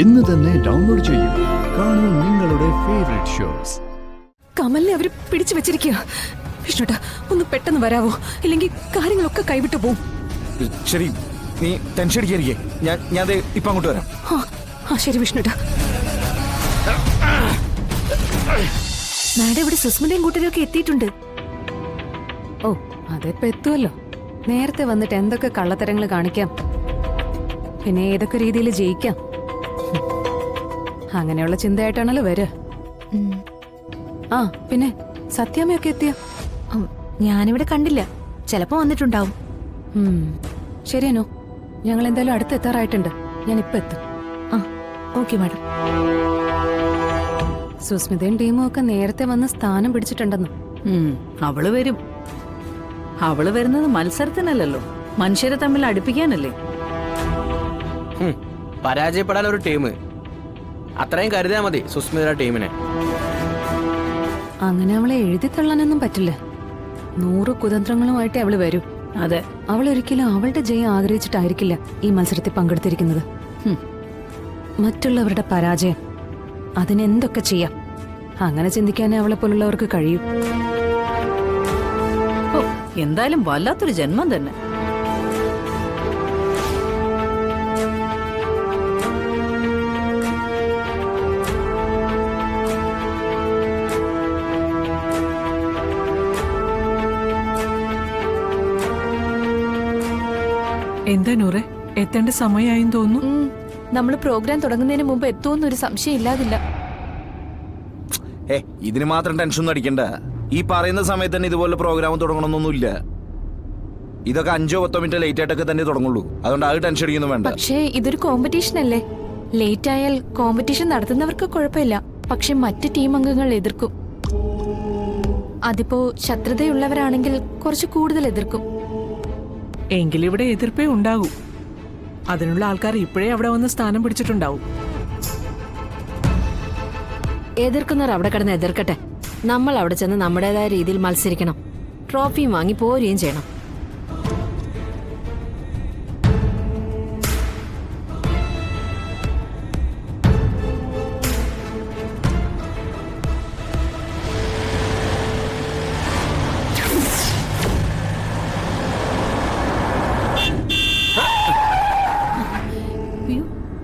ഇന്ന് തന്നെ ഡൗൺലോഡ് ചെയ്യൂ. കാണൂ നിങ്ങളുടെ ഫേവറേറ്റ് ഷോസ്. കമലിനെ അവര് പിടിച്ചു വെച്ചിരിക്കുക. വിഷ്ണുട്ടാ, ഒന്ന് പെട്ടെന്ന് വരാവോ, ഇല്ലെങ്കിൽ കാര്യങ്ങളൊക്കെ കൈവിട്ടു പോവും. ശരി, നീ ടെൻഷൻ അടിക്കാതിരിക്കേ. ഞാൻ ഇപ്പൊ അങ്ങോട്ട് വരാം. ആ ശരി വിഷ്ണുട്ടാ. മാഡം, ഇവിടെ സുസ്മിതയും കൂട്ടരൊക്കെ എത്തിയിട്ടുണ്ട്. ഓ, അതിപ്പോ എത്തുമല്ലോ. നേരത്തെ വന്നിട്ട് എന്തൊക്കെ കള്ളത്തരങ്ങൾ കാണിക്കാം, പിന്നെ ഏതൊക്കെ രീതിയിൽ ജയിക്കാം, അങ്ങനെയുള്ള ചിന്തയായിട്ടാണല്ലോ വരിക. ആ പിന്നെ സത്യാമ്മയൊക്കെ എത്തിയ? ഞാനിവിടെ കണ്ടില്ല, ചിലപ്പോ വന്നിട്ടുണ്ടാവും. ശരിയാനോ, ഞങ്ങൾ എന്തായാലും അടുത്തെത്താറായിട്ടുണ്ട്. ഞാൻ ഇപ്പൊ എത്തും. ആ ഓക്കെ മാഡം. സുസ്മിതയും ടീമും ഒക്കെ നേരത്തെ വന്ന് സ്ഥാനം പിടിച്ചിട്ടുണ്ടെന്ന്. അവള് വരും. അവള് വരുന്നത് മത്സരത്തിനല്ലല്ലോ, മനുഷ്യരെ തമ്മിൽ അടുപ്പിക്കാനല്ലേ. പരാജയപ്പെടാൻ ഒരു ടീം, അത്രയും കരുതിയാ മതി സുസ്മിതയുടെ ടീമിനെ. അങ്ങനെ അവളെ എഴുതി തള്ളാനൊന്നും പറ്റില്ല. 100 കുതന്ത്രങ്ങളുമായിട്ട് അവള് വരൂ. അതെ, അവൾ ഒരിക്കലും അവളുടെ ജയം ആഗ്രഹിച്ചിട്ടായിരിക്കില്ല ഈ മത്സരത്തിൽ പങ്കെടുത്തിരിക്കുന്നത്. മറ്റുള്ളവരുടെ പരാജയം, അതിനെന്തൊക്കെ ചെയ്യാം, അങ്ങനെ ചിന്തിക്കാനേ അവളെ പോലുള്ളവർക്ക് കഴിയൂ. ഓ, എന്തായാലും വല്ലാത്തൊരു ജന്മം തന്നെ. എന്താ നൂറെ, എത്തേണ്ട സമയമായെന്ന് തോന്നുന്നു. നമ്മൾ പ്രോഗ്രാം തുടങ്ങുന്നതിന് മുമ്പ് എത്തുമെന്നൊരു സംശയം ഇല്ലാതില്ല. ഇതിന് മാത്രം ടെൻഷൻ ഒന്നും അടിക്കണ്ട. ഈ പറയുന്ന സമയത്ത് തന്നെ ഇതുപോലെ പ്രോഗ്രാം തുടങ്ങണമെന്നൊന്നുമില്ല. ഇതൊക്കെ 5-10 മിനിറ്റ് ലേറ്റ് ആയിട്ടൊക്കെ തന്നെ തുടങ്ങുള്ളൂ. അതുകൊണ്ട് അത് ടെൻഷൻ അടിക്കുന്നു വേണ്ട. പക്ഷേ ഇതൊരു കോമ്പറ്റീഷൻ അല്ലേ. ലേറ്റ് ആയാൽ കോമ്പറ്റീഷൻ നടത്തുന്നവർക്ക് കുഴപ്പമില്ല, പക്ഷെ മറ്റ് ടീം അംഗങ്ങൾ എതിർക്കും. അതിപ്പോ ശത്രുതയുള്ളവരാണെങ്കിൽ കുറച്ച് കൂടുതൽ എതിർക്കും. എങ്കിലിവിടെ എതിർപ്പേ ഉണ്ടാകൂ. അതിനുള്ള ആൾക്കാർ ഇപ്പോഴേ അവിടെ വന്ന് സ്ഥാനം പിടിച്ചിട്ടുണ്ടാവും. എതിർക്കുന്നവർ അവിടെ കിടന്ന് എതിർക്കട്ടെ. നമ്മൾ അവിടെ ചെന്ന് നമ്മുടേതായ രീതിയിൽ മത്സരിക്കണം, ട്രോഫിയും വാങ്ങി പോരുകയും ചെയ്യണം.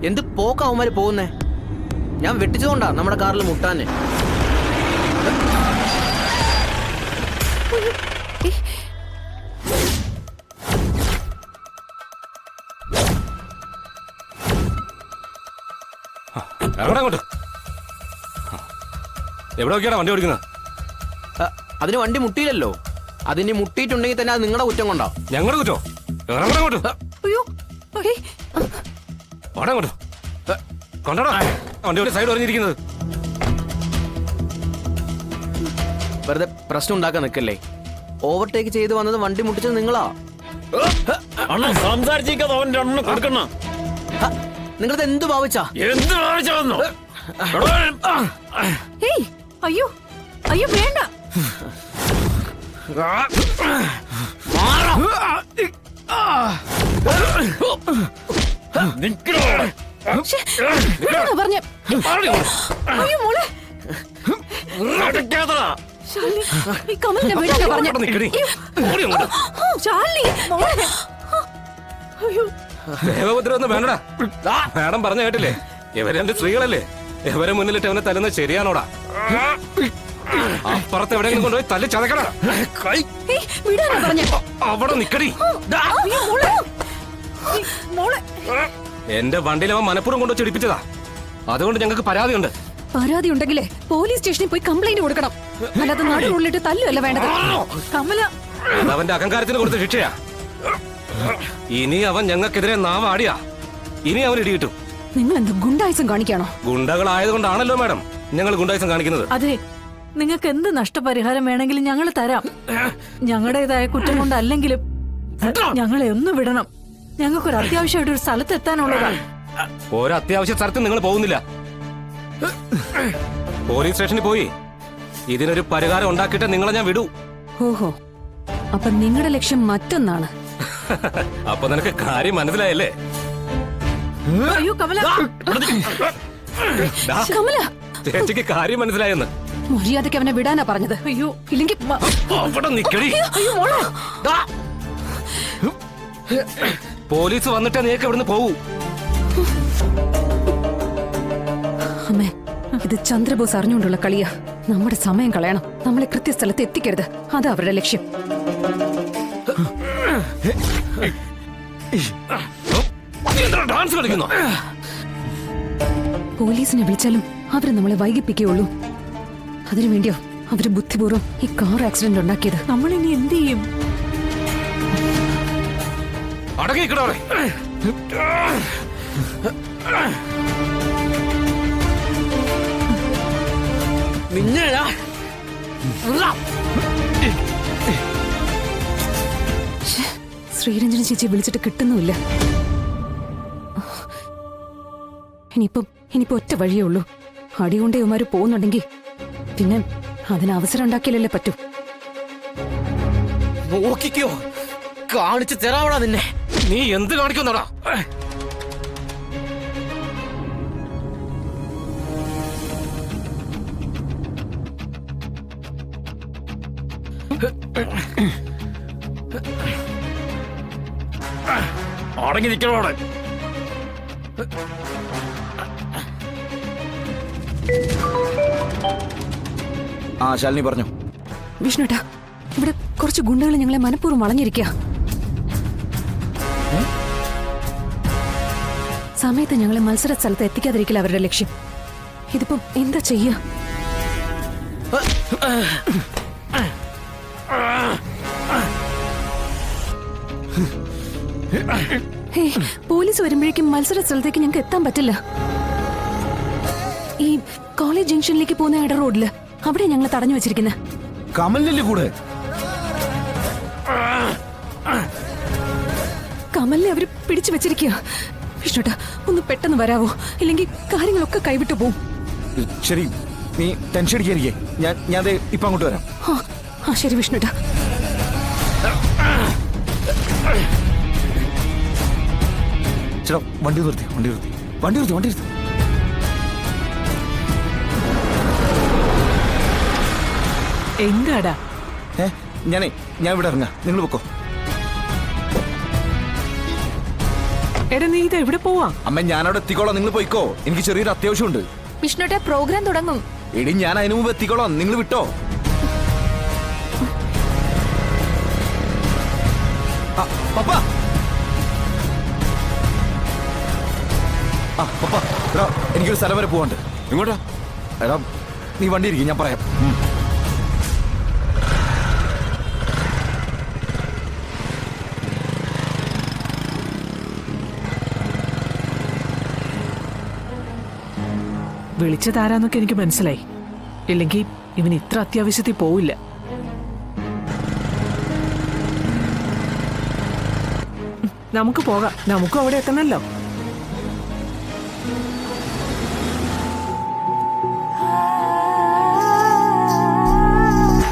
എന്ത് പോക്ക അവന്മാര് പോകുന്നേ? ഞാൻ വെട്ടിച്ചതുകൊണ്ടാ നമ്മുടെ കാറിൽ മുട്ടാനെ. എവിടെയൊക്കെയാണ് വണ്ടി ഓടിക്കുന്നത്? അതിന് വണ്ടി മുട്ടിയില്ലല്ലോ. അതിന് മുട്ടിയിട്ടുണ്ടെങ്കിൽ തന്നെ അത് നിങ്ങളുടെ കുറ്റം കൊണ്ടാ. ഞങ്ങളുടെ കുറ്റോ? കൊണ്ടോടാ വണ്ടി സൈഡ് പറഞ്ഞിരിക്കുന്നത്. വെറുതെ പ്രശ്നം ഉണ്ടാക്കാൻ നിൽക്കല്ലേ. ഓവർടേക്ക് ചെയ്ത് വന്നത് വണ്ടി മുട്ടിച്ചത് നിങ്ങളാ. നിങ്ങളത് എന്ത് ഭാവിച്ചാ? അയ്യോ അയ്യോ, വേണ്ട. ദേവപുത്രൊന്നും വേണ്ടടാ. മാഡം പറഞ്ഞ കേട്ടില്ലേ, ഇവരെന്റെ സ്ത്രീകളല്ലേ. ഇവരെ മുന്നിലിട്ട് അവനെ തല്ലുന്നത് ശരിയാണോടാ? അപ്പുറത്ത് എവിടെയെങ്കിലും കൊണ്ടുപോയി തല്ലി ചതക്കടാ. അവിടെ നിക്കടി. എന്റെ വണ്ടിയിൽ അവൻ മനഃപൂർവ്വം കൊണ്ടുവച്ച് ഇടിപ്പിച്ചതാ. അതുകൊണ്ട് ഞങ്ങൾക്ക് പരാതിയുണ്ട്. പരാതി ഉണ്ടെങ്കിലേ പോലീസ് സ്റ്റേഷനിൽ പോയി കംപ്ലൈന്റ് കൊടുക്കണം, അല്ലാതെ നാടിനുള്ളിട്ട് തല്ലുമല്ല വേണ്ടത്. കമല, അതവന്റെ അഹങ്കാരത്തിന് കൊടുത്ത ശിക്ഷയാ. ഇനി അവൻ ഞങ്ങൾക്കെതിരെ നാവാടിയാ, ഇനി അവൻ ഇടിയിട്ടു. നിങ്ങൾ എന്ത് ഗുണ്ടായിസം കാണിക്കാണോ? ഗുണ്ടകളായതുകൊണ്ടാണല്ലോ മാഡം ഞങ്ങൾ ഗുണ്ടായിസം കാണിക്കുന്നത്. അതെ, നിങ്ങൾക്ക് എന്ത് നഷ്ടപരിഹാരം വേണമെങ്കിലും ഞങ്ങൾ തരാം. ഞങ്ങളുടേതായ കുറ്റം കൊണ്ടല്ലെങ്കിലും ഞങ്ങളെ ഒന്ന് വിടണം. ഞങ്ങൾക്കൊരു അത്യാവശ്യമായിട്ട് ഒരു സ്ഥലത്ത് എത്താനുള്ളതാണ്. ഓരോ അത്യാവശ്യ സ്ഥലത്ത് നിങ്ങൾ പോകുന്നില്ല. പോലീസ് സ്റ്റേഷനിൽ പോയി ഇതിനൊരു പരിഹാരം ഉണ്ടാക്കിയിട്ട് നിങ്ങളെ ഞാൻ വിടൂ. ഓഹോ, അപ്പൊ നിങ്ങളുടെ ലക്ഷ്യം മറ്റൊന്നാണ്. അപ്പൊ നിനക്ക് കാര്യം മനസ്സിലായല്ലേ? അയ്യോ കമല കമല ചേച്ചിക്ക് കാര്യം മനസ്സിലായെന്ന്. മര്യാദയ്ക്ക് അവനെ വിടാനാ പറഞ്ഞത്. അയ്യോ ഇല്ലെങ്കിൽ അവിടെ നിക്കടി. അയ്യോ മോളെ. പോലീസ് വന്നിട്ടേ നീക്ക് ഇവിടുന്ന് പോവൂ. അമ്മേ, ഇത് ചന്ദ്രബോസ് അറിഞ്ഞുകൊണ്ടുള്ള കളിയാ. നമ്മുടെ സമയം കളയണം. നമ്മളെ കൃത്യസ്ഥലത്ത് എത്തിക്കരുത്. അതാ അവരുടെ ലക്ഷ്യം. നീ എന്താ ഡാൻസ് കളിക്കുന്നോ? പോലീസിനെ വിളിച്ചാലും അവര് നമ്മളെ വൈകിപ്പിക്കുകയുള്ളൂ. അതിനുവേണ്ടിയോ അവര് ബുദ്ധിപൂർവ്വം ഈ കാർ ആക്സിഡന്റ് ഉണ്ടാക്കിയത്. നമ്മൾ ഇനി എന്ത് ചെയ്യും? അടങ്ങിക്കട അവിടെ. നിങ്ങളാ ശ്രീരഞ്ജന ചേച്ചി വിളിച്ചിട്ട് കിട്ടുന്നുമില്ല. ഇനിയിപ്പോ ഒറ്റ വഴിയേ ഉള്ളൂ. അടികൊണ്ടേ ഇവന്മാര് പോകുന്നുണ്ടെങ്കിൽ പിന്നെ അതിന് അവസരം ഉണ്ടാക്കിയാലല്ലേ പറ്റൂ. നോക്കിക്കോ, കാണിച്ചു തരാവടാ നിന്നെ. നീ എന്ത് കാണിക്കുന്നോടാ? അടങ്ങി നിൽക്കണോ അവിടെ? ആ ശാലിനി പറഞ്ഞു. വിഷ്ണുട്ടാ, ഇവിടെ കുറച്ച് ഗുണ്ടകൾ ഞങ്ങളെ മനഃപൂർവ്വം വളഞ്ഞിരിക്കുക. സമയത്ത് ഞങ്ങളെ മത്സര സ്ഥലത്ത് എത്തിക്കാതിരിക്കില്ല അവരുടെ ലക്ഷ്യം. ഇതിപ്പം എന്താ ചെയ്യാ? പോലീസ് വരുമ്പോഴേക്കും മത്സര സ്ഥലത്തേക്ക് ഞങ്ങൾക്ക് എത്താൻ പറ്റില്ല. ഈ കോളേജ് ജംഗ്ഷനിലേക്ക് പോകുന്ന ഇട റോഡില് അവിടെ ഞങ്ങൾ തടഞ്ഞു വെച്ചിരിക്കുന്നത്. കമലിനല്ലേ കൂടെ? കമലിനെ അവര് പിടിച്ചു വെച്ചിരിക്കുക. വിഷ്ണുട്ടാ, ഒന്ന് പെട്ടെന്ന് വരാവോ, ഇല്ലെങ്കിൽ കാര്യങ്ങളൊക്കെ കൈവിട്ടു പോവും. ശരി, നീ ടെൻഷൻ അടിക്കാതിരിക്കേ. ഞാൻ ഇപ്പൊ അങ്ങോട്ട് വരാം. ആ ശരി വിഷ്ണുട്ടാ. ചേട്ടാ, വണ്ടി നിർത്തി. എങ്കാടാ? ഞാൻ ഇവിടെ ഇറങ്ങാം, നിങ്ങൾ പൊക്കോ. എടാ നീ ഇത് എവിടെ പോവാ? അമ്മ, ഞാനവിടെ എത്തിക്കോളാം, നിങ്ങൾ പോയിക്കോ. എനിക്ക് ചെറിയൊരു അത്യാവശ്യമുണ്ട്. വിഷ്ണുട്ട പ്രോഗ്രാം തുടങ്ങും. എടി, ഞാൻ അതിനു മുമ്പ് എത്തിക്കോളാം, നിങ്ങൾ വിട്ടോ. പപ്പ, പപ്പ, എടാ, എനിക്കൊരു സ്ഥലം വരെ പോവാണ്ട്. ഇങ്ങോട്ടാ? എടാ, നീ വണ്ടി ഇരിക്കും, ഞാൻ പറയാം. വിളിച്ചതാരാന്നൊക്കെ എനിക്ക് മനസ്സിലായി. ഇല്ലെങ്കിൽ ഇവൻ ഇത്ര അത്യാവശ്യത്തിൽ പോവില്ല. നമുക്ക് പോകാം, നമുക്കും അവിടെ എത്തണല്ലോ.